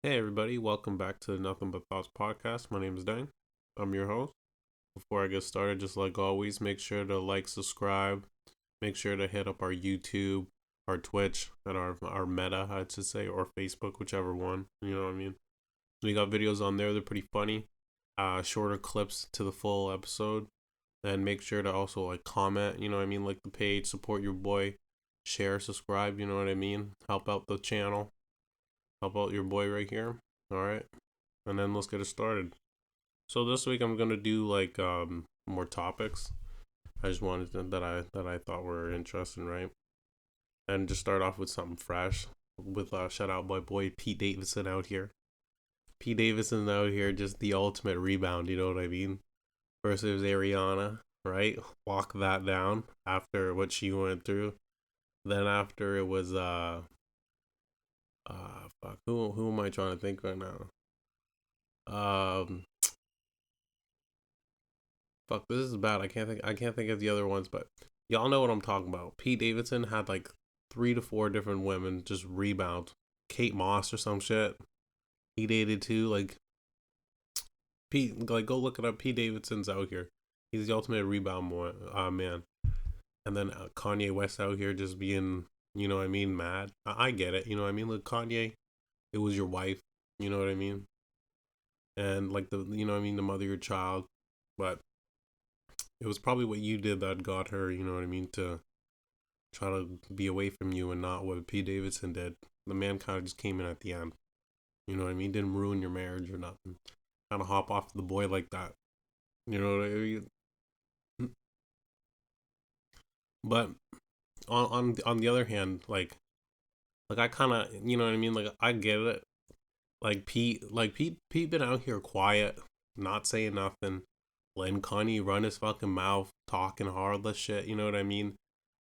Hey everybody, welcome back to the Nothing But Thoughts podcast. My name is Dan. I'm your host. Before I get started, just like always, make sure to like, subscribe, make sure to hit up our YouTube, our Twitch, and our Meta, I should say, or Facebook, whichever one. You know what I mean? We got videos on there, they're pretty funny. Shorter clips to the full episode. And make sure to also like comment, you know what I mean, like the page, support your boy, share, subscribe, you know what I mean? Help out the channel. Help out your boy right here. All right. And then let's get it started. So this week I'm gonna do like more topics. I just wanted that I thought were interesting, right? And just start off with something fresh. With shout out my boy Pete Davidson out here. Pete Davidson out here, just the ultimate rebound. You know what I mean? Versus Ariana, right? Walk that down after what she went through. Then after it was fuck, who am I trying to think right now? Um Fuck, this is bad. I can't think of the other ones, but y'all know what I'm talking about. Pete Davidson had like 3 to 4 different women just rebound. Kate Moss or some shit. He dated too. Like Pete, like go look it up. Pete Davidson's out here. He's the ultimate rebound man. And then Kanye West out here just being, you know what I mean, mad. I get it. You know what I mean. Like Kanye, it was your wife. You know what I mean. And like you know what I mean, the mother of your child. But it was probably what you did that got her. You know what I mean, to try to be away from you and not what Pete Davidson did. The man kind of just came in at the end. You know what I mean? Didn't ruin your marriage or nothing. Kind of hop off the boy like that. You know what I mean? But on the other hand, like I kind of, you know what I mean? Like I get it. Pete been out here quiet, not saying nothing, letting Kanye run his fucking mouth, talking hardless shit. You know what I mean?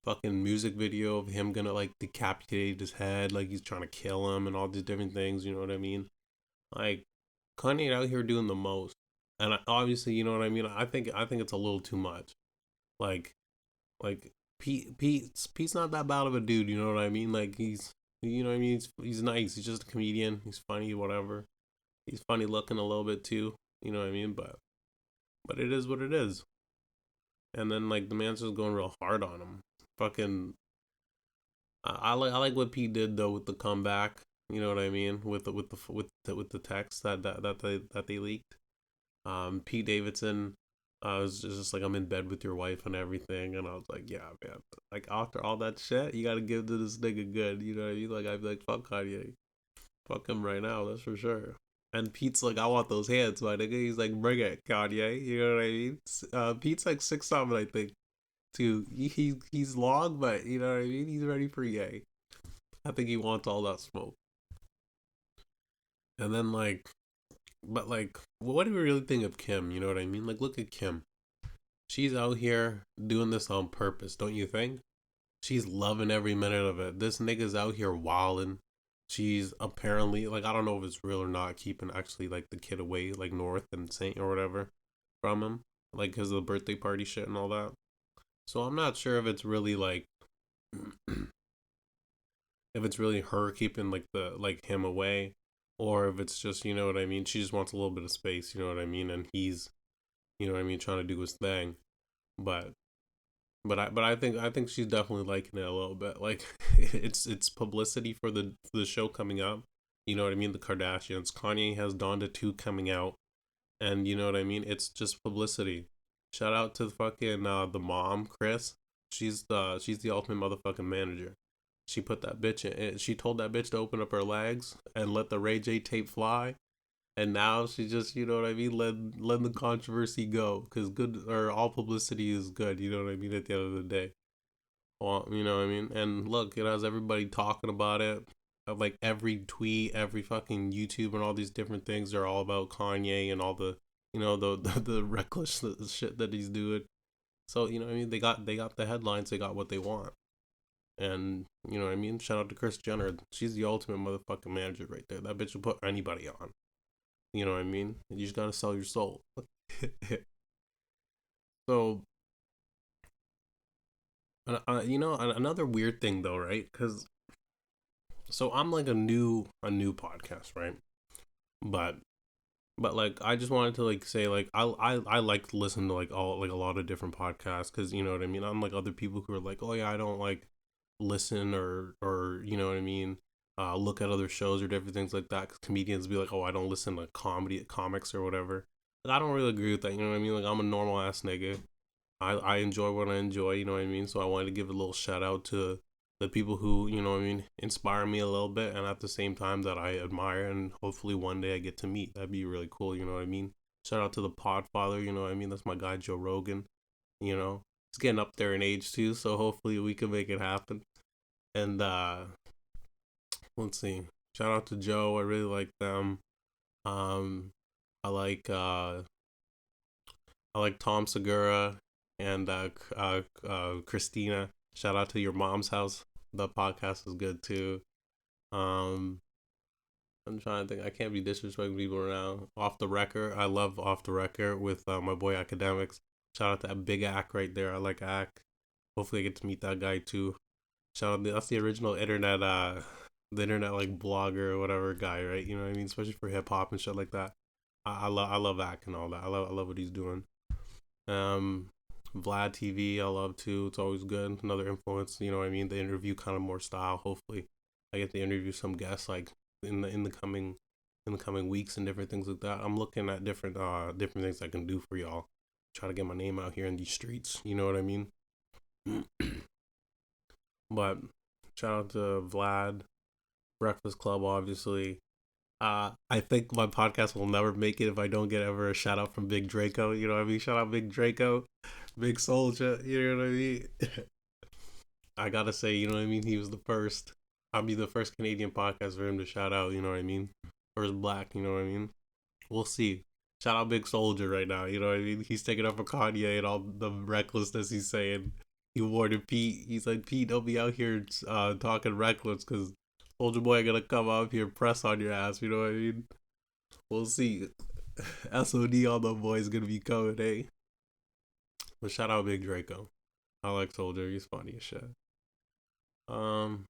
Fucking music video of him gonna like decapitate his head, like he's trying to kill him and all these different things. You know what I mean? Like Kanye out here doing the most, and obviously, you know what I mean. I think it's a little too much. Like like Pete's not that bad of a dude. You know what I mean? Like you know what I mean. He's nice. He's just a comedian. He's funny, whatever. He's funny looking a little bit too. You know what I mean? But it is what it is. And then like the man's just going real hard on him. Fucking I like what Pete did though with the comeback. You know what I mean with the text that they leaked. Pete Davidson was just like, I'm in bed with your wife and everything, and I was like, yeah, man. Like after all that shit, you gotta give to this nigga good. You know what I mean? Like I'd be like, fuck Kanye, fuck him right now. That's for sure. And Pete's like, I want those hands, my nigga. He's like, bring it, Kanye. You know what I mean? Pete's like 6'7", I think. Too. He's long, but you know what I mean. He's ready for Ye. I think he wants all that smoke. And then but like, what do we really think of Kim? You know what I mean? Like, look at Kim. She's out here doing this on purpose, don't you think? She's loving every minute of it. This nigga's out here wilding. She's apparently like, I don't know if it's real or not, keeping actually like the kid away, like North and Saint or whatever, from him, like because of the birthday party shit and all that. So I'm not sure if it's really like if it's really her keeping like the like him away, or if it's just, you know what I mean, she just wants a little bit of space, you know what I mean, and he's, you know what I mean, trying to do his thing. But I think she's definitely liking it a little bit. Like it's publicity for the show coming up. You know what I mean? The Kardashians. Kanye has Donda 2 coming out, and you know what I mean? It's just publicity. Shout out to the fucking the mom, Chris. She's the ultimate motherfucking manager. She put that bitch in. She told that bitch to open up her legs and let the Ray J tape fly. And now she just, you know what I mean, let the controversy go, because good or all publicity is good. You know what I mean. At the end of the day, well, you know what I mean. And look, it has everybody talking about it. Like every tweet, every fucking YouTube, and all these different things are all about Kanye and all the, you know, the reckless shit that he's doing. So you know what I mean. They got the headlines. They got what they want. And you know what I mean. Shout out to Chris Jenner. She's the ultimate motherfucking manager right there. That bitch will put anybody on. You know what I mean? You just gotta sell your soul. So, you know, another weird thing though, right? Because so I'm like a new podcast, right? But like I just wanted to like say like I like to listen to like all like a lot of different podcasts because you know what I mean. Unlike other people who are like, oh yeah, I don't like listen or you know what I mean. Look at other shows or different things like that. Cause comedians be like, oh, I don't listen to comedy comics or whatever. Like, I don't really agree with that. You know what I mean? Like I'm a normal ass nigga. I enjoy what I enjoy, you know what I mean? So I wanted to give a little shout out to the people who, you know what I mean, inspire me a little bit and at the same time that I admire and hopefully one day I get to meet. That'd be really cool, you know what I mean? Shout out to the Podfather, you know what I mean? That's my guy Joe Rogan, you know. He's getting up there in age too, so hopefully we can make it happen. And let's see. Shout out to Joe. I really like them. Um I like Tom Segura and Christina. Shout out to Your Mom's House. The podcast is good too. Um, I'm trying to think. I can't be disrespecting people now. Off the Record. I love Off the Record with my boy Academics. Shout out to that big Ack right there. I like Ack. Hopefully I get to meet that guy too. Shout out. That's the original internet. The internet like blogger or whatever guy, right? You know what I mean? Especially for hip hop and shit like that. I love Ack and all that. I love what he's doing. Um, Vlad TV, I love too. It's always good. Another influence, you know what I mean? The interview kind of more style. Hopefully, I get to interview some guests like in the coming weeks and different things like that. I'm looking at different things I can do for y'all. Try to get my name out here in these streets. You know what I mean? But shout out to Vlad, Breakfast Club, obviously. I think my podcast will never make it if I don't get ever a shout out from Big Draco. You know what I mean? Shout out Big Draco, Big Soldier. You know what I mean? I gotta say, you know what I mean? He was the first. I'll be the first Canadian podcast for him to shout out. You know what I mean? First black. You know what I mean? We'll see. Shout out Big Soldier right now. You know what I mean? He's taking up for Kanye and all the recklessness he's saying. He warned Pete. He's like, Pete, don't be out here talking reckless because Soldier Boy gonna come out here press on your ass. You know what I mean? We'll see. SOD on the boys gonna be coming, eh? But shout out Big Draco. I like Soldier. He's funny as shit. Um,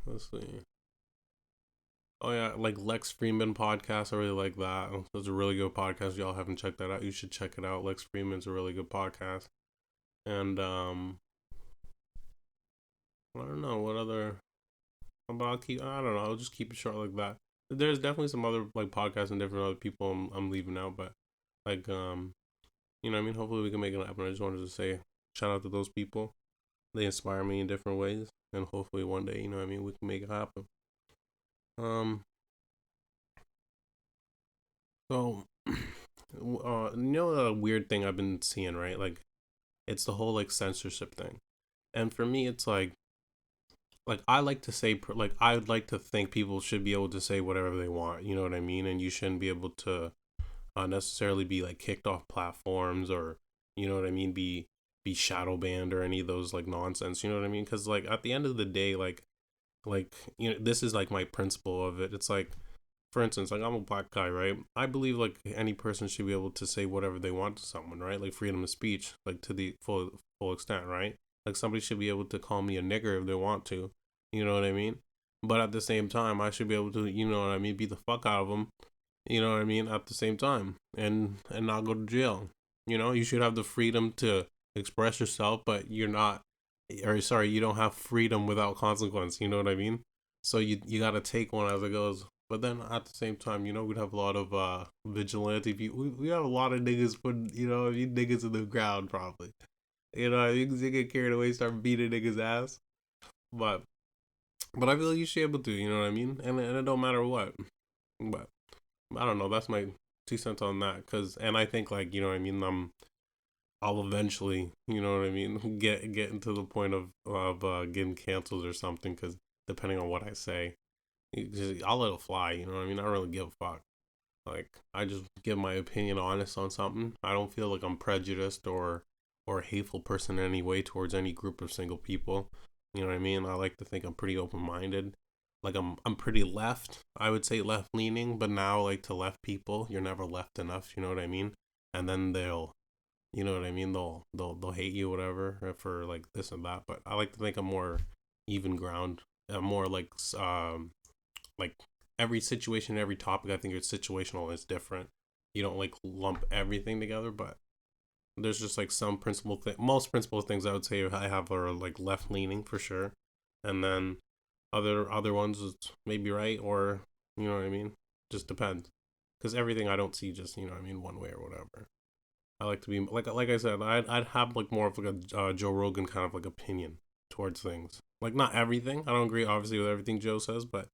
let's see. Oh yeah, like Lex Freeman podcast. I really like that. That's a really good podcast. Y'all haven't checked that out. You should check it out. Lex Freeman's a really good podcast. And I don't know what other. But I'll keep. I don't know. I'll just keep it short like that. There's definitely some other like podcasts and different other people I'm leaving out, but like you know what I mean. Hopefully we can make it happen. I just wanted to say shout out to those people. They inspire me in different ways, and hopefully one day, you know what I mean, we can make it happen. Um, so you know the weird thing I've been seeing, right? Like it's the whole like censorship thing, and for me, it's like I like to say like I would like to think people should be able to say whatever they want. You know what I mean? And you shouldn't be able to necessarily be like kicked off platforms or you know what I mean, be shadow banned or any of those like nonsense. You know what I mean? Because like at the end of the day, like you know this is like my principle of it. It's like for instance, like I'm a black guy, right? I believe like any person should be able to say whatever they want to someone, right? Like freedom of speech, like to the full extent, right? Like somebody should be able to call me a nigger if they want to, you know what I mean? But at the same time, I should be able to, you know what I mean, beat the fuck out of them, you know what I mean, at the same time, and not go to jail. You know, you should have the freedom to express yourself, but you're not, or sorry, you don't have freedom without consequence. You know what I mean? So you gotta take one as it goes. But then at the same time, you know, we'd have a lot of vigilante people. We have a lot of niggas putting, you know, I mean, niggas in the ground probably. You know, you can get carried away, start beating niggas ass. But I feel like you should be able to, you know what I mean? And it don't matter what. But I don't know. That's my 2 cents on that. Cause and I think like you know what I mean. I'll eventually, you know what I mean, get into the point of getting canceled or something. Cause depending on what I say, I'll let it fly. You know what I mean? I don't really give a fuck. Like I just give my opinion honest on something. I don't feel like I'm prejudiced or a hateful person in any way towards any group of single people. You know what I mean? I like to think I'm pretty open minded. Like I'm pretty left. I would say left leaning, but now like to left people, you're never left enough. You know what I mean? And then they'll, you know what I mean? They'll hate you whatever for like this and that. But I like to think I'm more even ground. I'm more like every situation, every topic, I think it's situational. It's different. You don't like lump everything together, but there's just like some principle thing. Most principle things I would say I have are like left leaning for sure, and then other ones is maybe right, or you know what I mean. Just depends, because everything I don't see just, you know what I mean, one way or whatever. I like to be like I said, I'd have like more of like a Joe Rogan kind of like opinion towards things. Like not everything. I don't agree obviously with everything Joe says, but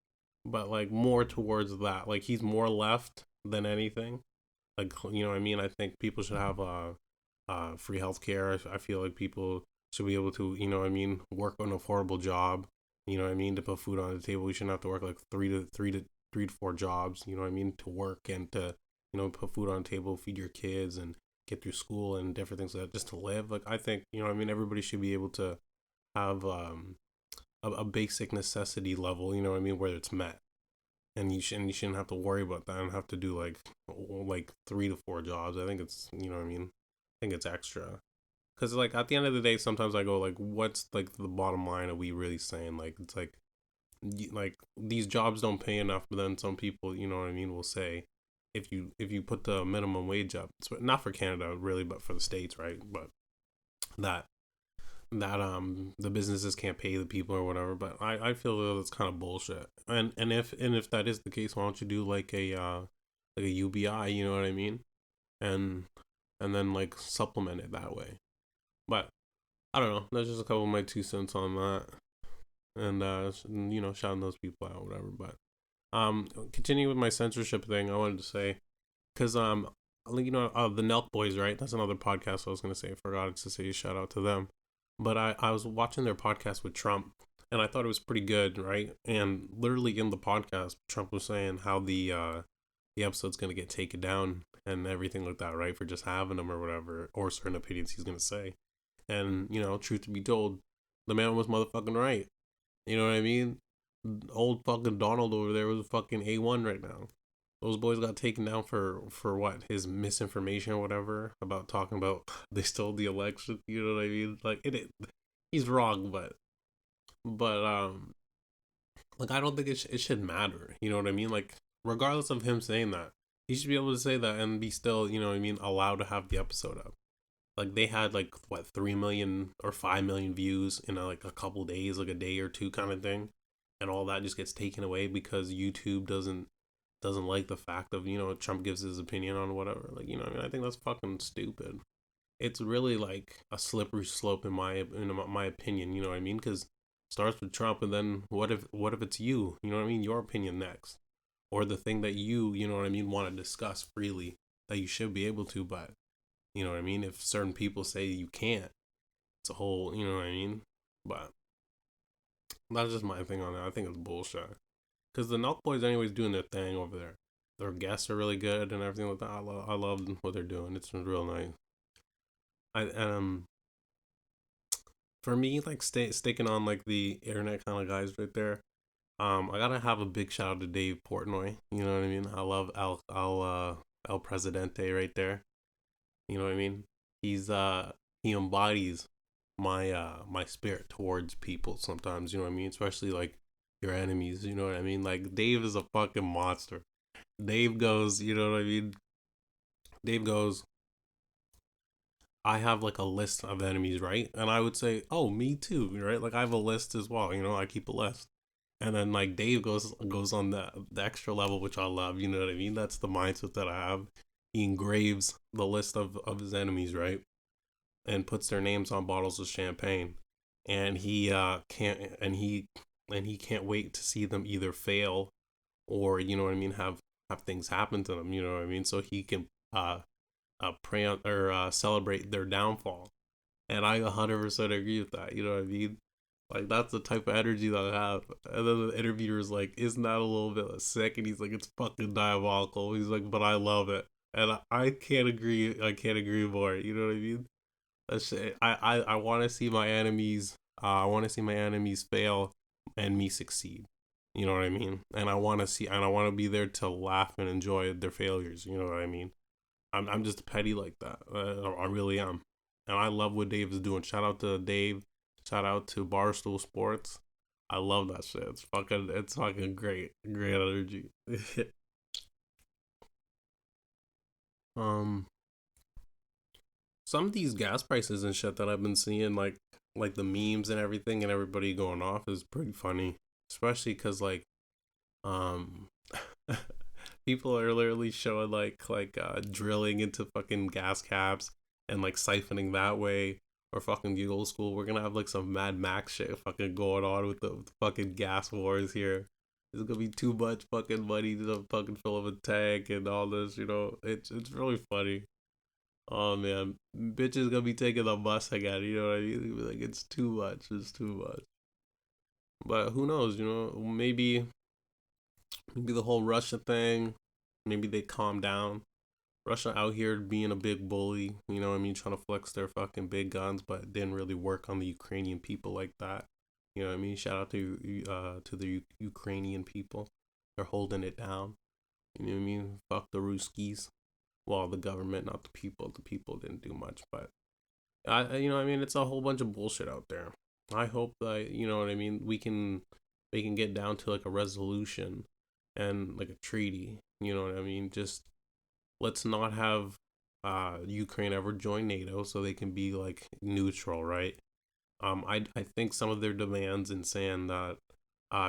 like more towards that. Like he's more left than anything. Like you know what I mean. I think people should have free healthcare. I feel like people should be able to, you know what I mean, work an affordable job. You know what I mean, to put food on the table. We shouldn't have to work like three to four jobs. You know what I mean, to work and to, you know, put food on the table, feed your kids, and get through school and different things like that, just to live. Like I think, you know what I mean, everybody should be able to have a basic necessity level. You know what I mean, where it's met, and you shouldn't have to worry about that and have to do like three to four jobs. I think it's, you know what I mean. I think it's extra. Cause like at the end of the day, sometimes I go like, what's like the bottom line? Are we really saying like it's like these jobs don't pay enough? But then some people, you know what I mean, will say if you put the minimum wage up, it's not for Canada really, but for the states, right? But that the businesses can't pay the people or whatever. But I feel that it's kind of bullshit. And if that is the case, why don't you do like a UBI? You know what I mean? And and then like supplement it that way. But I don't know. That's just a couple of my 2 cents on that, and you know, shouting those people out, whatever. But continuing with my censorship thing, I wanted to say, because you know, the Nelk Boys, right? That's another podcast I was gonna say. I forgot to say shout out to them. But I was watching their podcast with Trump, and I thought it was pretty good, right? And literally in the podcast, Trump was saying how the episode's gonna get taken down and everything like that, right? For just having them or whatever, or certain opinions he's gonna say. And, you know, truth to be told, the man was motherfucking right. You know what I mean? Old fucking Donald over there was fucking A1 right now. Those boys got taken down for what? His misinformation or whatever about talking about they stole the election. You know what I mean? Like he's wrong, but like I don't think it should matter. You know what I mean? Like regardless of him saying that, he should be able to say that and be still, you know what I mean, allowed to have the episode up. Like they had like what 3 million or 5 million views in like a couple days, like a day or two kind of thing, and all that just gets taken away because YouTube doesn't like the fact of, you know, Trump gives his opinion on whatever. Like, you know, I mean, I think that's fucking stupid. It's really like a slippery slope in my opinion. You know what I mean? Because starts with Trump, and then what if it's you? You know what I mean? Your opinion next, or the thing that you know what I mean, want to discuss freely that you should be able to, but you know what I mean? If certain people say you can't, it's a whole, you know what I mean? But that's just my thing on that. I think it's bullshit. Because the Nelk Boys, anyways, doing their thing over there. Their guests are really good and everything like that. I love what they're doing. It's real nice. I for me, like sticking on like the internet kind of guys right there. I gotta have a big shout out to Dave Portnoy. You know what I mean? I love El Presidente right there. You know what I mean? He's he embodies my spirit towards people sometimes, you know what I mean? Especially like your enemies, you know what I mean? Like Dave is a fucking monster. Dave goes, you know what I mean? Dave goes, I have like a list of enemies, right? And I would say, oh, me too, right? Like I have a list as well, you know, I keep a list. And then like Dave goes on the extra level, which I love, you know what I mean? That's the mindset that I have. He engraves the list of his enemies, right? And puts their names on bottles of champagne, and he can't wait to see them either fail or, you know what I mean, have things happen to them, you know what I mean, so he can pray on or celebrate their downfall. And I 100% agree with that, you know what I mean. Like that's the type of energy that I have. And then the interviewer's like, isn't that a little bit sick? And he's like, it's fucking diabolical. He's like, but I love it. And I can't agree. I can't agree more. You know what I mean? That's it. I want to see my enemies. I want to see my enemies fail and me succeed. You know what I mean? And I want to be there to laugh and enjoy their failures. You know what I mean? I'm just petty like that. I really am. And I love what Dave is doing. Shout out to Dave. Shout out to Barstool Sports. I love that shit. It's fucking great. Great energy. um, some of these gas prices and shit that I've been seeing, like the memes and everything, and everybody going off is pretty funny. Especially because um, people are literally showing drilling into fucking gas caps and like siphoning that way, or fucking the old school. We're gonna have like some Mad Max shit fucking going on with the fucking gas wars here. There's gonna be too much fucking money to fucking fill up a tank and all this. It's really funny. Oh man, bitches gonna be taking the bus again. You know what I mean? Like it's too much. It's too much. But who knows? Maybe the whole Russia thing. Maybe they calm down. Russia out here being a big bully. You know what I mean? Trying to flex their fucking big guns, but didn't really work on the Ukrainian people like that. You know what I mean? Shout out to the Ukrainian people. They're holding it down. You know what I mean? Fuck the Ruskies. Well, the government, not the people. The people didn't do much, but it's a whole bunch of bullshit out there. I hope that what I mean. We can get down to like a resolution and like a treaty. You know what I mean? Just let's not have Ukraine ever join NATO, so they can be like neutral, right? I think some of their demands in saying that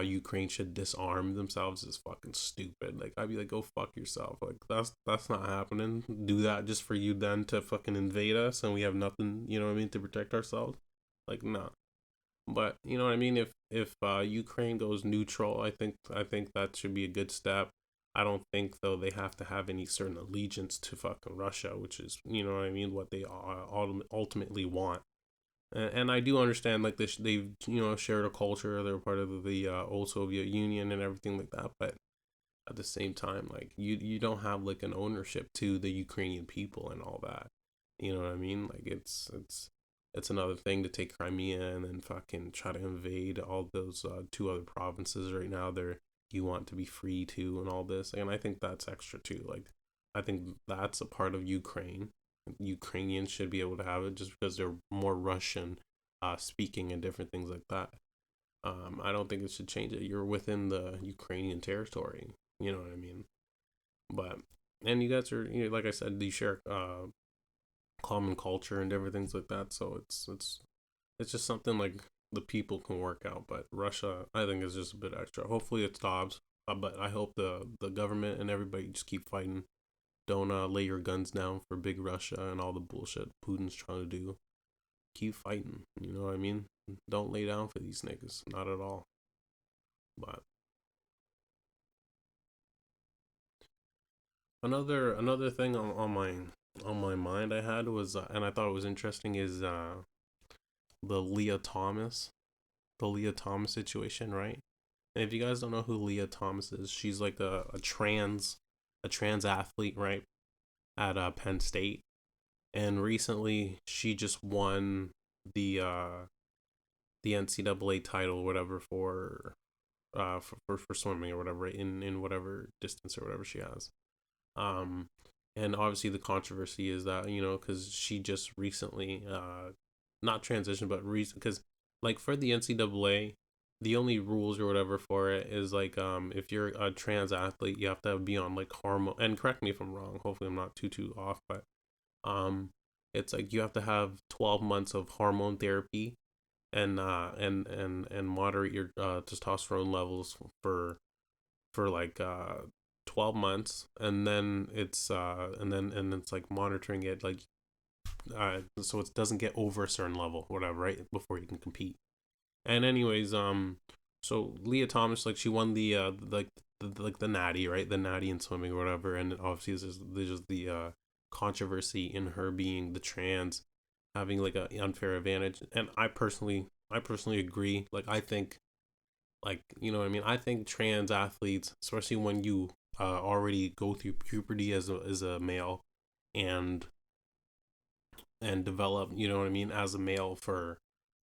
Ukraine should disarm themselves is fucking stupid. Like I'd be like, go fuck yourself. Like that's not happening. Do that just for you then to fucking invade us and we have nothing, you know what I mean, to protect ourselves. Like nah. But you know what I mean. If Ukraine goes neutral, I think that should be a good step. I don't think though they have to have any certain allegiance to fucking Russia, which is what I mean, what they ultimately want. And I do understand like this, they've shared a culture, they're part of the old Soviet Union and everything like that. But at the same time, like you don't have like an ownership to the Ukrainian people and all that. You know what I mean? Like it's another thing to take Crimea and then fucking try to invade all those two other provinces right now. There you want to be free to and all this, and I think that's extra too. Like I think that's a part of Ukraine. Ukrainians should be able to have it just because they're more Russian speaking and different things like that. I don't think it should change it. You're within the Ukrainian territory. You know what I mean? But and you guys are, like I said, you share common culture and different things like that. So it's just something like the people can work out. But Russia, I think, is just a bit extra. Hopefully it stops. But I hope the government and everybody just keep fighting. Don't lay your guns down for big Russia and all the bullshit Putin's trying to do. Keep fighting. You know what I mean? Don't lay down for these niggas. Not at all. But another thing on my mind I had was, and I thought it was interesting, is the Leah Thomas, the Leah Thomas situation, right? And if you guys don't know who Leah Thomas is, she's like a trans athlete, right? At Penn State, and recently she just won the the NCAA title, or whatever, for swimming or whatever, right? In whatever distance or whatever she has. Um, and obviously the controversy is that because she just recently not transitioned, but recent, because like for the NCAA, the only rules or whatever for it is like if you're a trans athlete, you have to be on like hormone. And correct me if I'm wrong. Hopefully, I'm not too off, but um, it's like you have to have 12 months of hormone therapy and moderate your testosterone levels for like 12 months, and then it's like monitoring it, like so it doesn't get over a certain level, whatever, right, before you can compete. And anyways, so Leah Thomas, like, she won the like the natty, right, the natty in swimming or whatever. And obviously there's just the controversy in her being the trans, having like an unfair advantage. And I personally agree. Like I think, like, you know what I mean, I think trans athletes, especially when you already go through puberty as a male, and develop, you know what I mean, as a male for,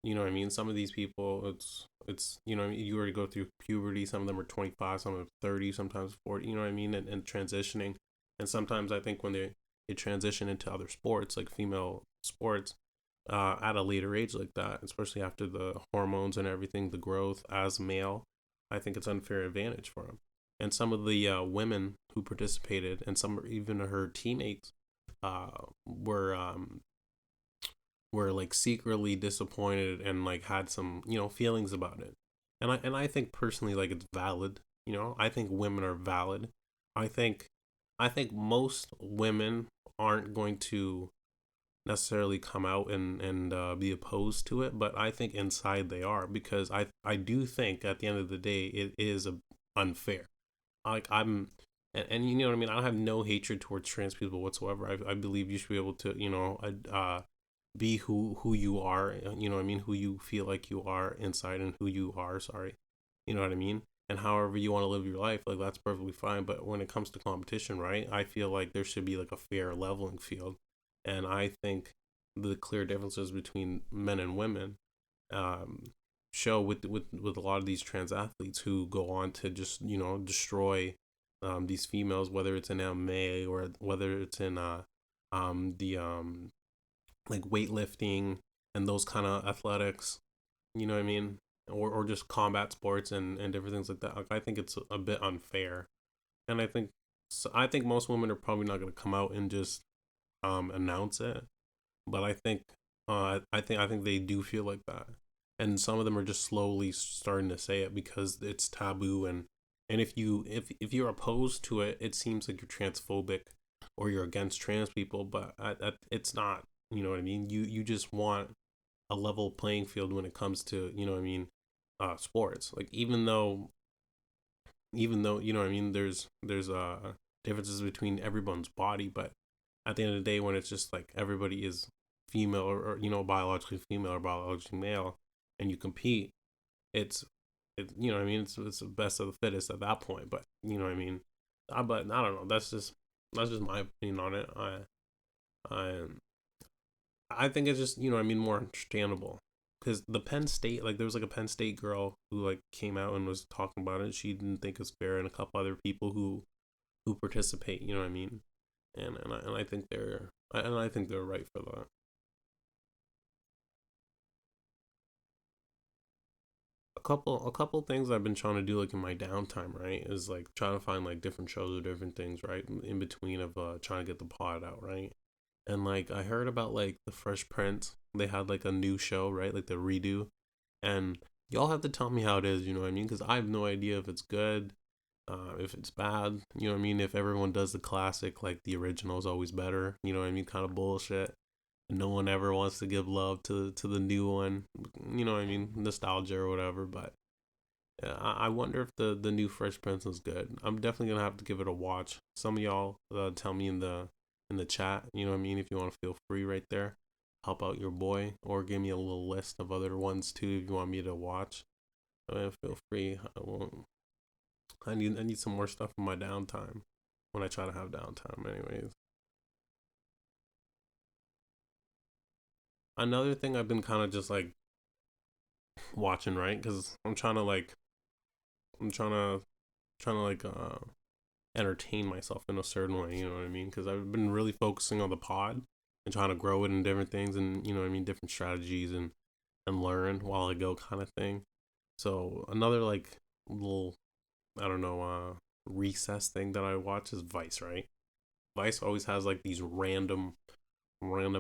you know what I mean, some of these people, it's you already go through puberty. Some of them are 25, some of them 30, sometimes 40, you know what I mean, and transitioning. And sometimes I think when they transition into other sports, like female sports, at a later age like that, especially after the hormones and everything, the growth as male. I think it's unfair advantage for him. And some of the women who participated, and some even her teammates, uh, were were like secretly disappointed and like had some feelings about it. And I think personally like it's valid. I think women are valid. I think I think most women aren't going to necessarily come out and be opposed to it, but I think inside they are, because I do think at the end of the day it is unfair. Like and you know what I mean. I have no hatred towards trans people whatsoever. I believe you should be able to be who you are. You know what I mean. Who you feel like you are inside, and who you are. Sorry, you know what I mean. And however you want to live your life, like that's perfectly fine. But when it comes to competition, right, I feel like there should be like a fair leveling field. And I think the clear differences between men and women um, show with a lot of these trans athletes who go on to just destroy these females, whether it's in MMA or whether it's in the like weightlifting and those kind of athletics. You know what I mean? Or just combat sports and different things like that. Like, I think it's a bit unfair, and I think most women are probably not going to come out and just announce it, but I think they do feel like that, and some of them are just slowly starting to say it because it's taboo, and if you're opposed to it, it seems like you're transphobic or you're against trans people, but it's not. You know what I mean? You just want a level playing field when it comes to what I mean, sports. Like even though you know what I mean, there's differences between everyone's body, but at the end of the day, when it's just like everybody is female or biologically female or biologically male, and you compete, it's you know what I mean, it's the best of the fittest at that point. But you know what I mean, but I don't know. That's just my opinion on it. I I think it's just what I mean, more understandable. Because the Penn State, like there was like a Penn State girl who like came out and was talking about it. She didn't think it's fair, and a couple other people who participate. You know what I mean? And I think they're right for that. A couple things I've been trying to do like in my downtime, right, is like trying to find like different shows or different things, right, in between of trying to get the pod out, right. And like I heard about like the Fresh Prince. They had like a new show, right, like the redo, and y'all have to tell me how it is. You know what I mean? Because I have no idea if it's good, if it's bad. You know what I mean? If everyone does the classic, like the original is always better. You know what I mean? Kind of bullshit. No one ever wants to give love to the new one. You know what I mean? Nostalgia or whatever. But yeah, I wonder if the new Fresh Prince is good. I'm definitely gonna have to give it a watch. Some of y'all tell me in the chat. You know what I mean? If you want to feel free right there, help out your boy, or give me a little list of other ones too if you want me to watch. Feel free. I need some more stuff in my downtime when I try to have downtime. Anyways, another thing I've been kind of just like watching, right? Because I'm trying to like entertain myself in a certain way. You know what I mean? Because I've been really focusing on the pod and trying to grow it in different things, and you know what I mean, different strategies and learn while I go kind of thing. So another like little, I don't know, recess thing that I watch is Vice, right? Vice always has like these random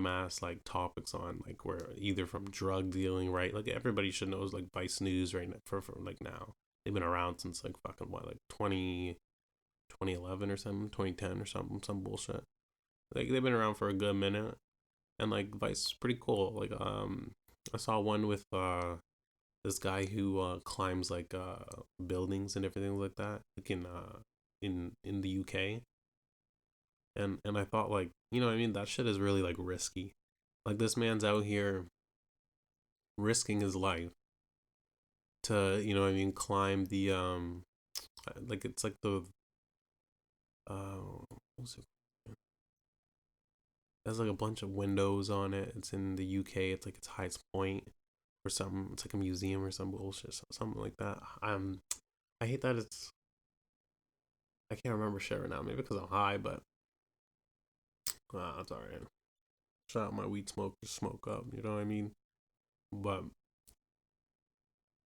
ass like topics on, like where either from drug dealing, right? Like everybody should know is like Vice News right now, for like now. They've been around since like fucking what, like 2011 or something, 2010 or something, some bullshit. Like they've been around for a good minute, and like Vice is pretty cool. Like I saw one with this guy who climbs like buildings and everything like that, like in the UK, and I thought, like, you know what I mean, that shit is really like risky. Like this man's out here risking his life to what I mean, climb the like it's like the what was it? There's like a bunch of windows on it. It's in the UK. It's like its highest point or something. It's like a museum or some bullshit, something like that. I hate that I can't remember shit right now. Maybe because I'm high, but it's alright. Shout out my weed smokers, smoke up. You know what I mean? But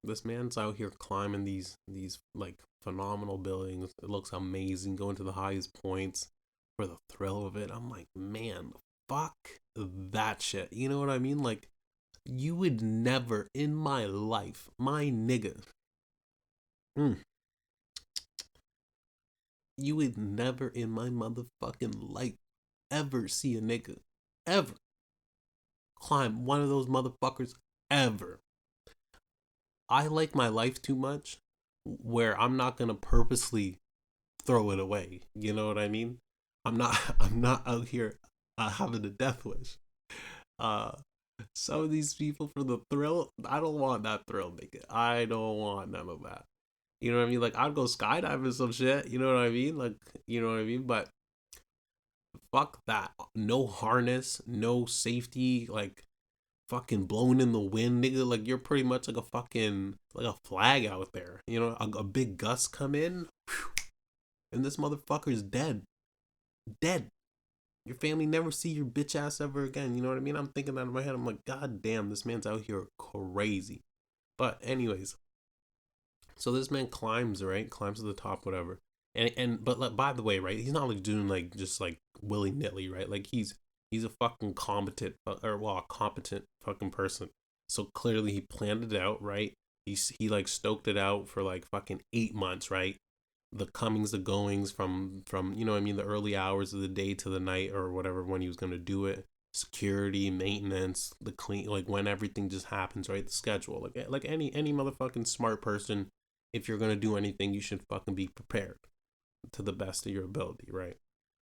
this man's out here climbing these like phenomenal buildings. It looks amazing, going to the highest points for the thrill of it. I'm like, man, fuck that shit. You know what I mean? Like, you would never in my life, my nigga. Mm, you would never in my motherfucking life ever see a nigga ever climb one of those motherfuckers ever. I like my life too much where I'm not gonna purposely throw it away. You know what I mean? I'm not out here having a death wish. Uh some of these people for the thrill, I don't want that thrill, nigga. I don't want none of that. You know what I mean? Like, I'd go skydiving some shit, you know what I mean? Like, you know what I mean? But fuck that. No harness, no safety, like fucking blowing in the wind, nigga. Like, you're pretty much like a fucking like a flag out there. You know, a big gust come in, whew, and this motherfucker's dead. Dead. Your family never see your bitch ass ever again. You know what I mean? I'm thinking that in my head. I'm like, God damn, this man's out here crazy. But anyways, so this man climbs, right? Climbs to the top, whatever. But like, by the way, right? He's not like doing like just like willy nilly, right? Like, he's a fucking competent or well, a competent fucking person. So clearly he planned it out, right? He like stoked it out for like fucking 8 months, right? The comings, the goings from you know what I mean, the early hours of the day to the night or whatever when he was gonna do it. Security, maintenance, the clean, like when everything just happens, right? The schedule, like any motherfucking smart person, if you're gonna do anything, you should fucking be prepared to the best of your ability, right?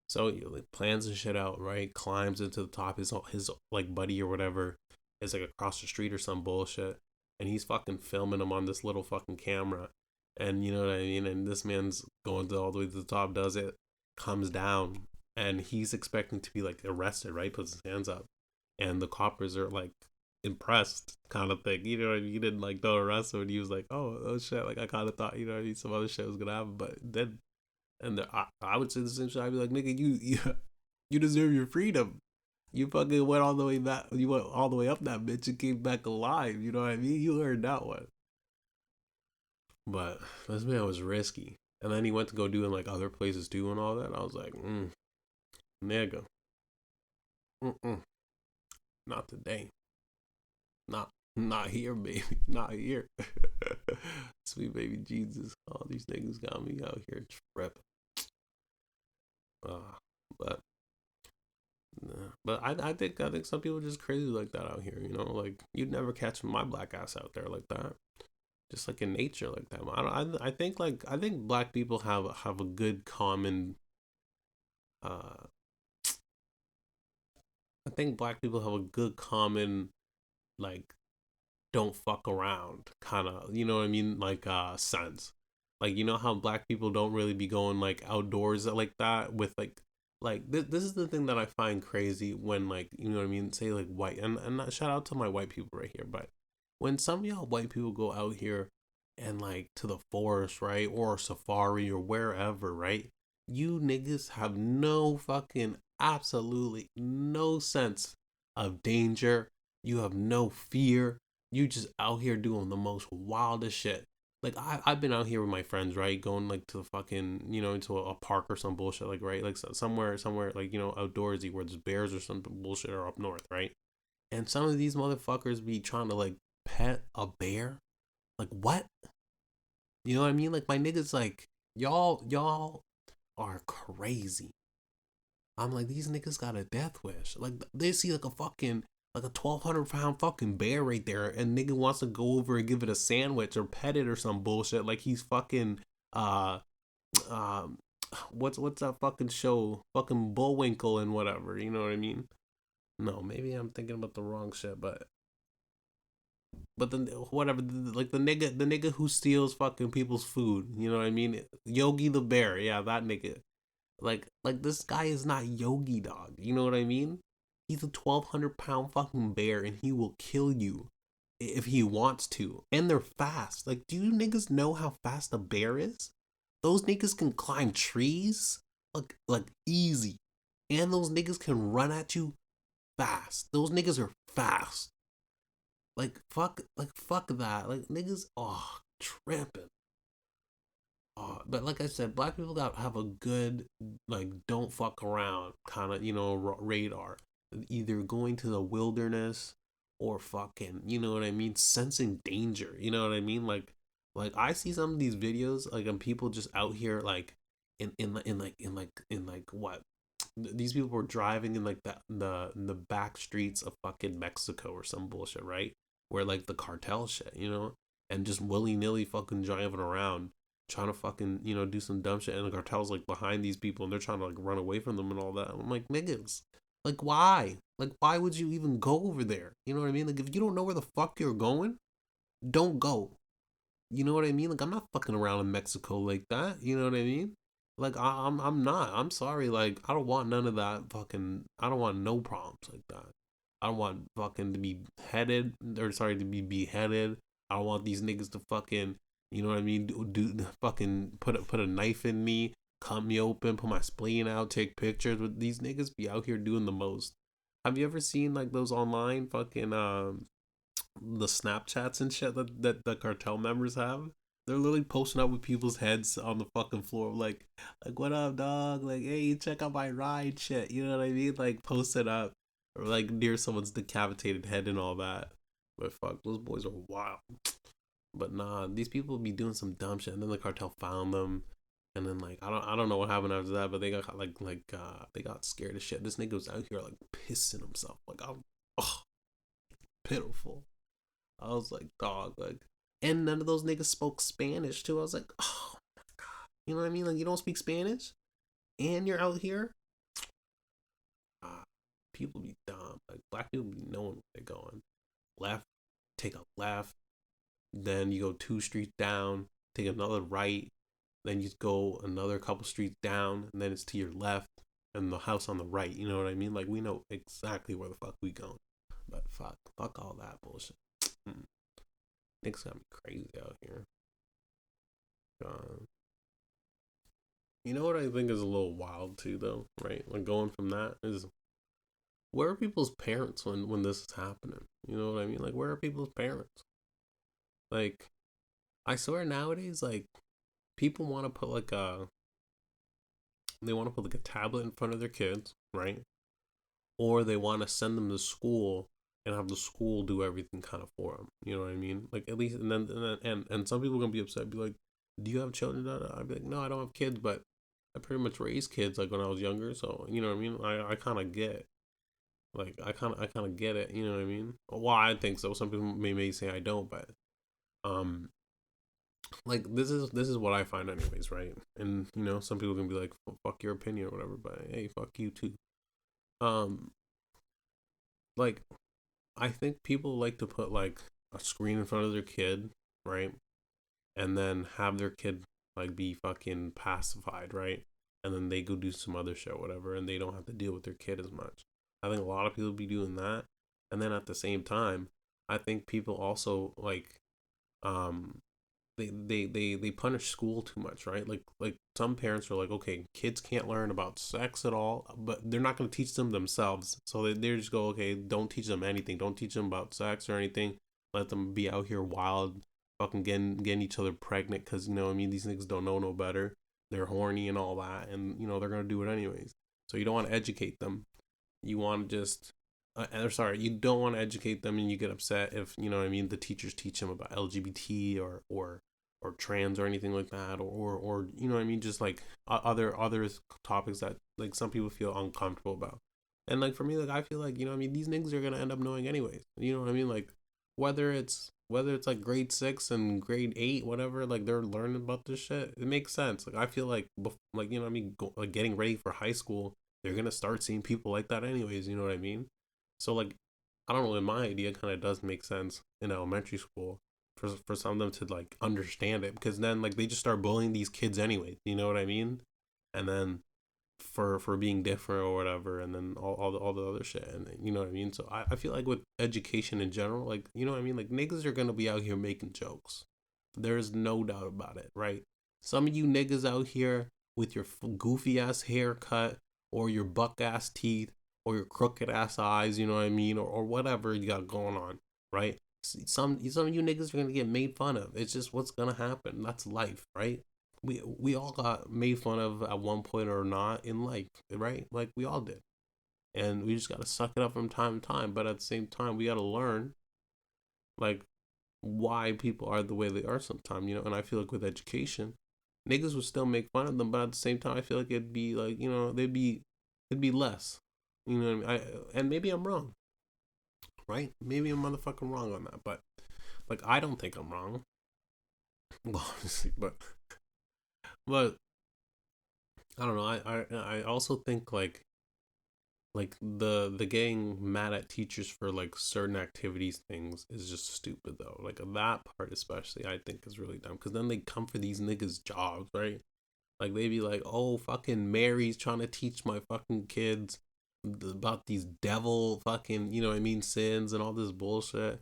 So he like plans and shit out, right? Climbs into the top. His like buddy or whatever is like across the street or some bullshit, and he's fucking filming him on this little fucking camera, and you know what I mean. And this man's going all the way to the top, does it, comes down, and he's expecting to be like arrested, right? Puts his hands up, and the coppers are like impressed, kind of thing. You know what I mean? He didn't like don't arrest him, and he was like, oh shit, like I kind of thought, you know what I mean, some other shit was gonna happen, but then and I would say the same shit. I'd be like, nigga, you deserve your freedom. You fucking went all the way back. You went all the way up that bitch and came back alive. You know what I mean? You heard that one. But this man was risky. And then he went to go do in like other places too and all that. I was like, nigga, mm-mm, not today. Not here, baby. Not here. Sweet baby Jesus. All these niggas got me out here tripping. But nah. But I think some people are just crazy like that out here. You know, like you'd never catch my black ass out there like that. Just like in nature like that. I think black people have a good common. Uh, I think black people have a good common like don't fuck around kind of, you know what I mean, like sense. Like, you know how black people don't really be going like outdoors like that with like this is the thing that I find crazy when, like, you know what I mean, say like white, and not shout out to my white people right here, but when some of y'all white people go out here and like to the forest, right, or safari or wherever, right, you niggas have no fucking absolutely no sense of danger. You have no fear. You just out here doing the most wildest shit. Like, I've been out here with my friends, right, going like to the fucking, you know, into a park or some bullshit, like, right, like somewhere like, you know, outdoorsy where there's bears or some bullshit, or up north, right, and some of these motherfuckers be trying to like pet a bear. Like, what? You know what I mean? Like, my niggas, like, y'all are crazy. I'm like, these niggas got a death wish. Like, they see like a fucking like a 1,200 pound fucking bear right there, and nigga wants to go over and give it a sandwich or pet it or some bullshit. Like he's fucking uh um what's that fucking show? Fucking Bullwinkle and whatever. You know what I mean? No, maybe I'm thinking about the wrong shit, but then whatever, like the nigga who steals fucking people's food. You know what I mean? Yogi the bear, yeah, that nigga. Like this guy is not Yogi Dog. You know what I mean? He's a 1,200 pound fucking bear, and he will kill you if he wants to. And they're fast. Like, do you niggas know how fast a bear is? Those niggas can climb trees like easy, and those niggas can run at you fast. Those niggas are fast. Fuck that. Like niggas, tripping. But like I said, black people got have a good like don't fuck around kind of radar. Either going to the wilderness or fucking what I mean, sensing danger. You know what I mean? Like I see some of these videos like and people just out here like in what these people were driving in like the back streets of fucking Mexico or some bullshit, right? Where like the cartel shit, and just willy nilly fucking driving around trying to fucking do some dumb shit, and the cartel's like behind these people and they're trying to like run away from them and all that. I'm like, niggas, like why would you even go over there? You know what I mean? Like if you don't know where the fuck you're going, don't go. You know what I mean? Like I'm not fucking around in Mexico like that. You know what I mean? Like I'm not. I'm sorry. Like I don't want none of that fucking. I don't want no problems like that. I don't want fucking to be headed or sorry to be beheaded. I don't want these niggas to fucking what I mean do fucking put a knife in me, cut me open, put my spleen out, take pictures with these niggas. Be out here doing the most. Have you ever seen like those online fucking the Snapchats and shit that the cartel members have? They're literally posting up with people's heads on the fucking floor, like what up, dog? Like, hey, check out my ride, shit. You know what I mean? Like, post it up, or like near someone's decapitated head and all that. But fuck, those boys are wild. But nah, these people be doing some dumb shit, and then the cartel found them, and then like I don't know what happened after that, but they got they got scared as shit. This nigga was out here like pissing himself, like oh, pitiful. I was like, dog, like, and none of those niggas spoke Spanish too. I was like, oh my god, you know what I mean? Like, you don't speak Spanish, and you're out here. People be dumb. Like, black people be knowing where they're going. Left, take a left, then you go 2 streets down, take another right, then you go another couple streets down, and then it's to your left, and the house on the right. You know what I mean? Like, we know exactly where the fuck we going. But fuck all that bullshit. Niggas got me crazy out here. You know what I think is a little wild too, though, right? Like going from that is, where are people's parents when this is happening? You know what I mean? Like, where are people's parents? Like, I swear nowadays, like, people want to put like a tablet in front of their kids, right? Or they want to send them to school and have the school do everything kind of for them. You know what I mean? Like at least, and some people are gonna be upset, be like, "Do you have children?" I'd be like, "No, I don't have kids, but I pretty much raised kids like when I was younger, so you know what I mean. I kind of get, like, I kind of get it. You know what I mean? Well, I think so. Some people may say I don't, but um, like this is what I find anyways, right? And some people can be like, "Fuck your opinion" or whatever, but hey, fuck you too. Um, like I think people like to put like a screen in front of their kid, right? And then have their kid like be fucking pacified, right? And then they go do some other shit, whatever, and they don't have to deal with their kid as much. I think a lot of people be doing that. And then at the same time, I think people also like um they punish school too much, right? Like some parents are like, okay, kids can't learn about sex at all, but they're not going to teach them themselves. So they just go, okay, don't teach them anything. Don't teach them about sex or anything. Let them be out here wild, fucking getting each other pregnant because I mean, these niggas don't know no better. They're horny and all that, and they're gonna do it anyways. So you don't want to educate them. You want to just sorry, you don't want to educate them, and you get upset if what I mean, the teachers teach them about LGBT or trans or anything like that, or what I mean, just like other topics that like some people feel uncomfortable about. And like for me, like I feel like I mean, these niggas are gonna end up knowing anyways. You know what I mean? Like whether it's like grade 6 and grade 8, whatever, like they're learning about this shit. It makes sense. Like I feel like what I mean, like getting ready for high school, they're gonna start seeing people like that anyways. You know what I mean? So like, I don't know. In my idea, kind of does make sense in elementary school for some of them to like understand it, because then like they just start bullying these kids anyway. You know what I mean? And then for being different or whatever, and then all the other shit, and you know what I mean. So I feel like with education in general, like what I mean, like niggas are gonna be out here making jokes. There's no doubt about it, right? Some of you niggas out here with your goofy ass haircut or your buck ass teeth or your crooked ass eyes, you know what I mean, or whatever you got going on, right? Some of you niggas are gonna get made fun of. It's just what's gonna happen. That's life, right? We all got made fun of at one point or not in life, right? Like we all did, and we just gotta suck it up from time to time. But at the same time, we gotta learn like why people are the way they are sometimes, you know. And I feel like with education, niggas would still make fun of them, but at the same time, I feel like it'd be like, you know, it'd be less, you know what I mean? And maybe I'm wrong, right? Maybe I'm motherfucking wrong on that, but like I don't think I'm wrong, obviously, but I don't know. I also think like the getting mad at teachers for like certain activities things is just stupid though. Like that part especially I think is really dumb because then they come for these niggas jobs, right? Like they be like, oh, fucking Mary's trying to teach my fucking kids about these devil fucking, you know what I mean, sins and all this bullshit.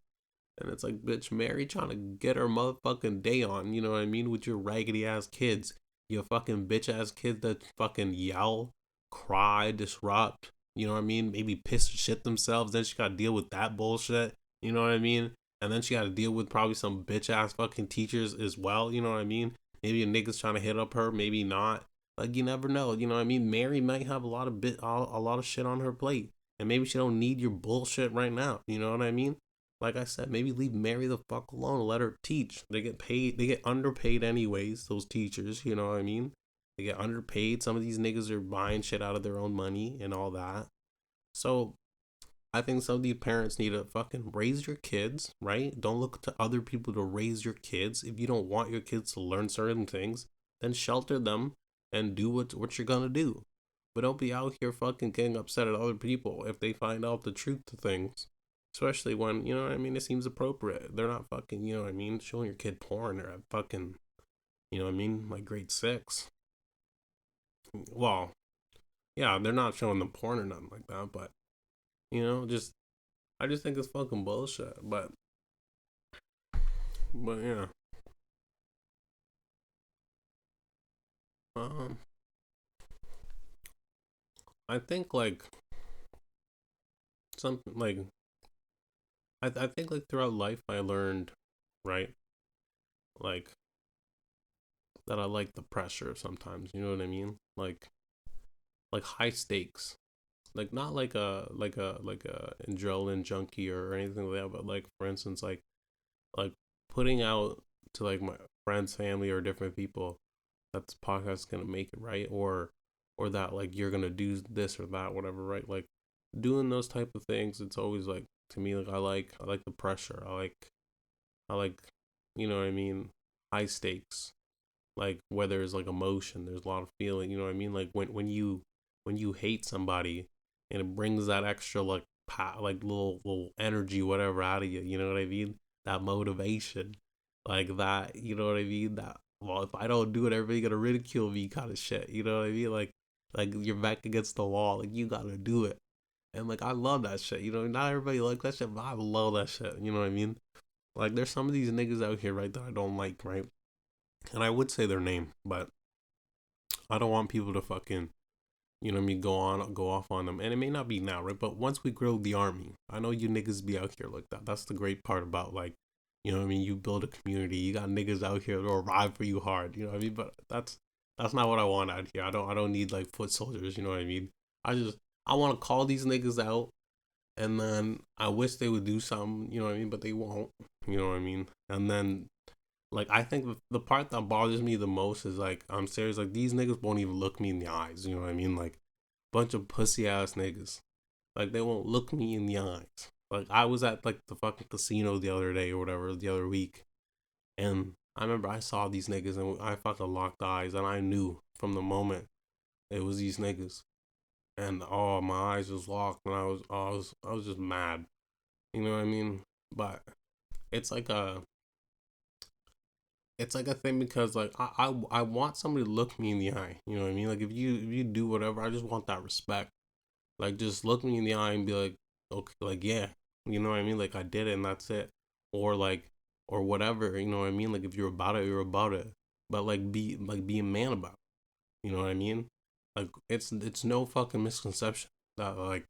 And it's like, bitch, Mary trying to get her motherfucking day on, you know what I mean, with your raggedy ass kids. You fucking bitch ass kids that fucking yell, cry, disrupt, you know what I mean? Maybe piss or shit themselves. Then she gotta deal with that bullshit, you know what I mean? And then she gotta deal with probably some bitch ass fucking teachers as well, you know what I mean? Maybe a nigga's trying to hit up her, maybe not. Like you never know, you know what I mean? Mary might have a lot of shit on her plate, and maybe she don't need your bullshit right now. You know what I mean? Like I said, maybe leave Mary the fuck alone and let her teach. They get paid, they get underpaid anyways, those teachers, you know what I mean? They get underpaid. Some of these niggas are buying shit out of their own money and all that. So I think some of these parents need to fucking raise your kids, right? Don't look to other people to raise your kids. If you don't want your kids to learn certain things, then shelter them and do what you're gonna do. But don't be out here fucking getting upset at other people if they find out the truth to things. Especially when, you know what I mean, it seems appropriate. They're not fucking, you know what I mean, showing your kid porn or at fucking, you know what I mean, like grade 6. Well, yeah, they're not showing them porn or nothing like that, but, you know, just, I just think it's fucking bullshit. But yeah. Um, I think like something like, I think like throughout life I learned, right? Like, that I like the pressure sometimes, you know what I mean? Like high stakes, like not like a adrenaline junkie or anything like that, but like for instance like putting out to like my friends, family, or different people that this podcast is gonna make it, right? Or that like you're gonna do this or that, whatever, right? Like doing those type of things, it's always like to me like I like the pressure. I like you know what I mean, high stakes. Like where there's like emotion, there's a lot of feeling, you know what I mean? Like when you hate somebody and it brings that extra like like little energy whatever out of you, you know what I mean? That motivation, like that, you know what I mean? That, well, if I don't do it, everybody gonna ridicule me kind of shit, you know what I mean? Like you're back against the wall, like you gotta do it. And like I love that shit, you know. Not everybody like that shit, but I love that shit, you know what I mean? Like there's some of these niggas out here, right, that I don't like, right? And I would say their name, but I don't want people to fucking, you know what I mean, go off on them. And it may not be now, right? But once we grow the army, I know you niggas be out here like that. That's the great part about like, you know what I mean, you build a community. You got niggas out here that'll ride for you hard, you know what I mean? But that's not what I want out here. I don't need like foot soldiers, you know what I mean? I want to call these niggas out, and then I wish they would do something, you know what I mean, but they won't, you know what I mean? And then like I think the part that bothers me the most is like I'm serious, like these niggas won't even look me in the eyes, you know what I mean? Like bunch of pussy ass niggas. Like they won't look me in the eyes. Like I was at like the fucking casino the other day or whatever, the other week, and I remember I saw these niggas and I fucking locked eyes and I knew from the moment it was these niggas. And oh, my eyes was locked and I was just mad. You know what I mean? But it's like a it's like a thing because like I want somebody to look me in the eye. You know what I mean? Like if you do whatever, I just want that respect. Like just look me in the eye and be like, okay, like yeah, you know what I mean? Like I did it and that's it. Or like or whatever, you know what I mean? Like if you're about it, you're about it. But like be a man about it. You know what I mean? Like it's no fucking misconception that like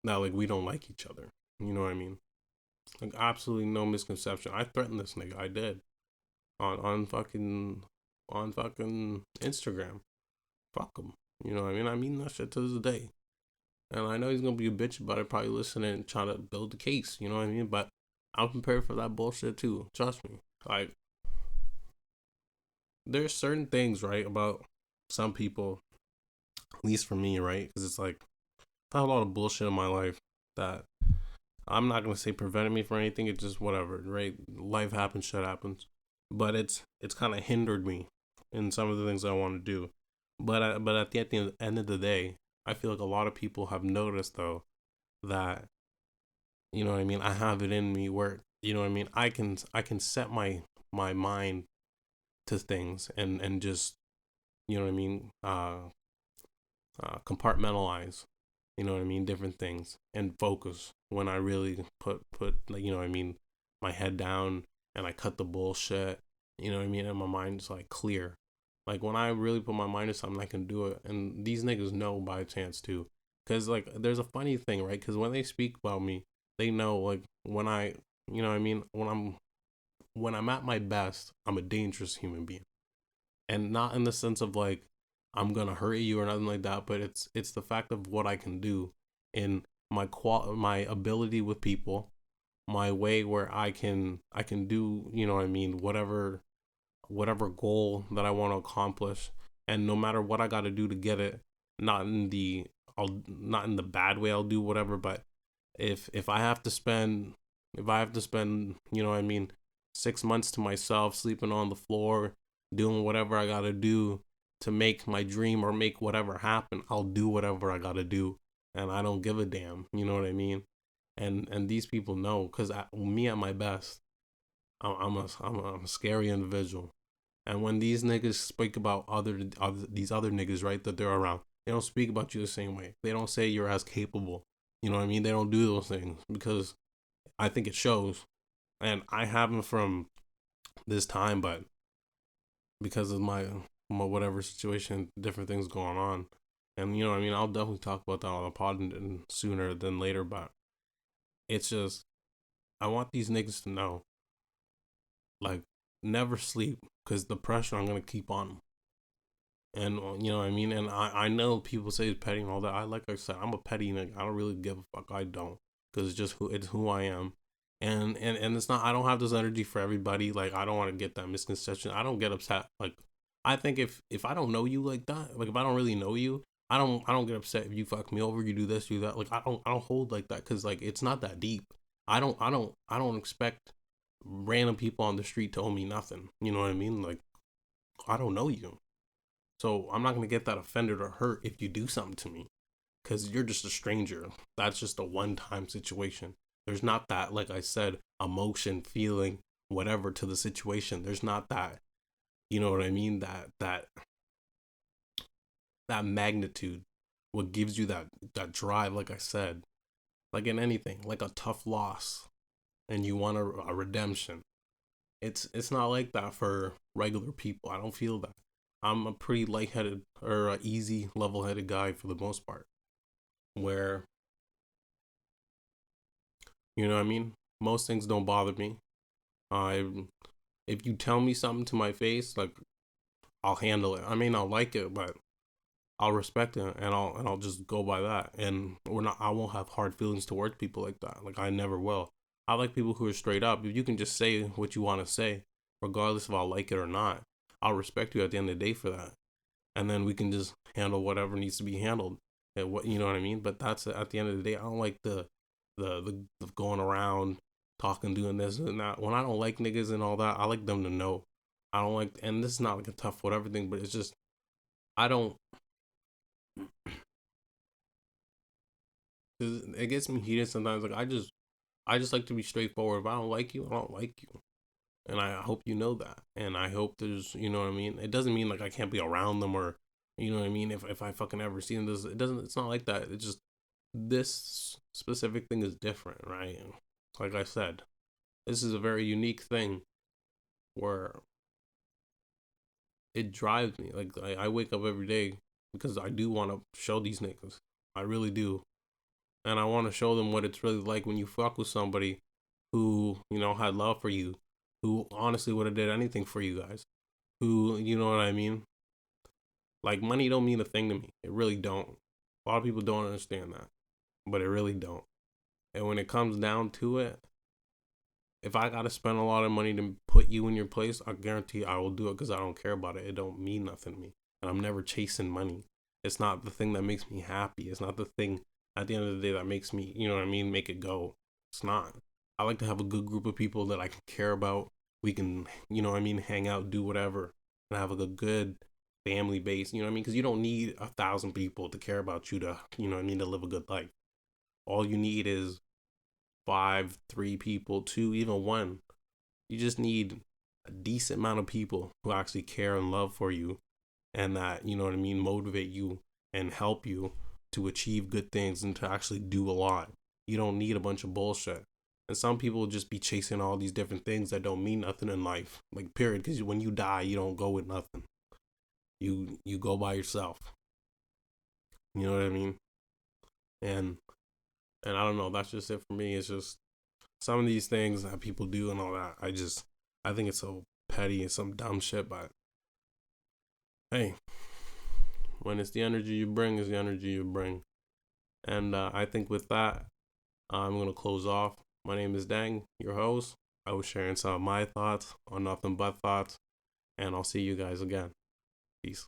Now, like, we don't like each other. You know what I mean? Like, absolutely no misconception. I threatened this nigga. I did on fucking Instagram. Fuck him. You know what I mean? I mean that shit to this day. And I know he's gonna be a bitch about it, probably listening and trying to build the case. You know what I mean? But I'm prepared for that bullshit too. Trust me. Like, there's certain things, right, about some people, at least for me, right? Because it's like I have a lot of bullshit in my life that I'm not gonna say prevented me from anything. It's just whatever, right? Life happens, shit happens. But it's kind of hindered me in some of the things I want to do. But at the end of the day, I feel like a lot of people have noticed though that, you know what I mean, I have it in me where, you know what I mean, I can set my mind to things and just, you know what I mean, compartmentalize, you know what I mean, different things and focus when I really put like, you know what I mean, my head down and I cut the bullshit, you know what I mean, and my mind's like clear. Like when I really put my mind to something, I can do it. And these niggas know by chance too, because like there's a funny thing, right? Because when they speak about me, they know like when I, you know what I mean, when I'm at my best, I'm a dangerous human being, and not in the sense of like I'm gonna hurt you or nothing like that, but it's the fact of what I can do in my ability with people, my way where I can do, you know what I mean, whatever goal that I want to accomplish, and no matter what I got to do to get it, not in the I'll not in the bad way, I'll do whatever. But if I have to spend you know what I mean, 6 months to myself sleeping on the floor, doing whatever I got to do to make my dream or make whatever happen, I'll do whatever I got to do, and I don't give a damn, you know what I mean. And these people know, because me at my best, I'm a scary individual. And when these niggas speak about these other niggas, right, that they're around, they don't speak about you the same way. They don't say you're as capable. You know what I mean? They don't do those things because I think it shows. And I haven't from this time, but because of my whatever situation, different things going on. And you know what I mean? I'll definitely talk about that on the pod sooner than later, but it's just I want these niggas to know, like, never sleep, because the pressure I'm gonna keep on them. And you know what I mean? And I know people say it's petty and all that. Like I said, I'm a petty nigga. I don't really give a fuck. I don't, because it's who I am. And it's not, I don't have this energy for everybody. Like, I don't want to get that misconception. I don't get upset. Like, I think if I don't know you like that, like if I don't really know you, I don't get upset if you fuck me over, you do this, do that. Like, I don't hold like that, cuz like it's not that deep. I don't expect random people on the street to owe me nothing. You know what I mean? Like, I don't know you. So I'm not gonna get that offended or hurt if you do something to me, because you're just a stranger. That's just a one-time situation. There's not that, like I said, emotion, feeling, whatever to the situation. There's not that. You know what I mean? That magnitude, what gives you that drive. Like I said, like in anything, like a tough loss, and you want a redemption. It's not like that for regular people. I don't feel that. I'm a pretty lightheaded or a easy, level-headed guy for the most part. Where, you know what I mean, most things don't bother me. I If you tell me something to my face, like, I'll handle it. I may not like it, but I'll respect it, and I'll just go by that. And I won't have hard feelings towards people like that. Like, I never will. I like people who are straight up. If you can just say what you want to say, regardless if I like it or not, I'll respect you at the end of the day for that. And then we can just handle whatever needs to be handled. And what, you know what I mean? But that's at the end of the day. I don't like the going around talking, doing this and that. When I don't like niggas and all that, I like them to know. I don't like, and this is not like a tough whatever thing, but it's just I don't. It gets me heated sometimes. Like, I just like to be straightforward. If I don't like you, I don't like you, and I hope you know that. And I hope there's, you know what I mean. It doesn't mean like I can't be around them, or, you know what I mean. If I fucking ever see them, this, it doesn't. It's not like that. It's just this specific thing is different, right? Like I said, this is a very unique thing where it drives me. Like, I wake up every day because I do want to show these niggas. I really do. And I want to show them what it's really like when you fuck with somebody who, had love for you, who honestly would have did anything for you guys, who, you know what I mean? Like, money don't mean a thing to me. It really don't. A lot of people don't understand that, but it really don't. And when it comes down to it, if I gotta spend a lot of money to put you in your place, I guarantee I will do it because I don't care about it. It don't mean nothing to me. And I'm never chasing money. It's not the thing that makes me happy. It's not the thing at the end of the day that makes me, make it go. It's not. I like to have a good group of people that I can care about. We can, hang out, do whatever, and have a good family base, because you don't need 1,000 people to care about you to, to live a good life. All you need is 5, 3 people, 2, even 1. You just need a decent amount of people who actually care and love for you and that, motivate you and help you to achieve good things and to actually do a lot. You don't need a bunch of bullshit. And some people just be chasing all these different things that don't mean nothing in life. Like, period. Because when you die, you don't go with nothing. You go by yourself. You know what I mean? And I don't know. That's just it for me. It's just some of these things that people do and all that. I think it's so petty and some dumb shit. But hey, when it's the energy you bring, is the energy you bring. And I think with that, I'm going to close off. My name is Dang, your host. I was sharing some of my thoughts on Nothing But Thoughts. And I'll see you guys again. Peace.